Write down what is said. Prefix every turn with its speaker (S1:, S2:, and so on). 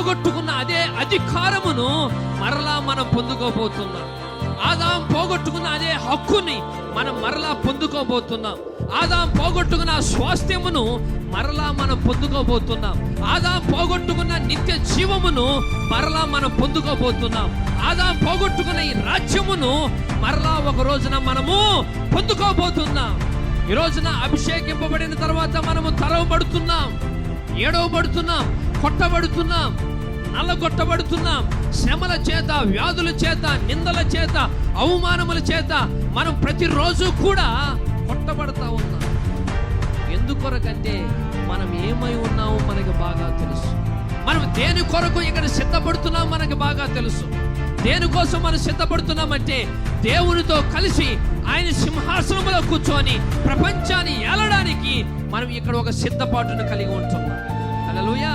S1: పోగొట్టుకున్న అదే అధికారమును మరలా మనం పొందుకోబోతున్నాం. ఆదాం పోగొట్టుకున్న అదే హక్కుని మనం మరలా పొందుకోబోతున్నాం. ఆదాం పోగొట్టుకున్న స్వాస్థ్యమును మరలా మనం పొందుకోబోతున్నాం. ఆదాం పోగొట్టుకున్న నిత్య జీవమును మరలా మనం పొందుకోబోతున్నాం. ఆదాం పోగొట్టుకున్న ఈ రాజ్యమును మరలా ఒక రోజున మనము పొందుకోబోతున్నాం. ఈ రోజున అభిషేకింపబడిన తర్వాత మనము తరవబడుతున్నాం, ఏడవబడుతున్నాం, కొట్టబడుతున్నాం, నల్లగొట్టబడుతున్నాం. శ్రమల చేత, వ్యాధుల చేత, నిందల చేత, అవమానముల చేత మనం ప్రతిరోజు కూడా కొట్టబడతా ఉన్నాం. ఎందుకొరకంటే మనం ఏమై ఉన్నామో మనకు బాగా తెలుసు. మనం దేని కొరకు ఇక్కడ సిద్ధపడుతున్నాం మనకు బాగా తెలుసు. దేనికోసం మనం సిద్ధపడుతున్నామంటే దేవునితో కలిసి ఆయన సింహాసనంలో కూర్చొని ప్రపంచాన్ని ఏలడానికి మనం ఇక్కడ ఒక సిద్ధపాటును కలిగి ఉంటున్నాం. హల్లెలూయా.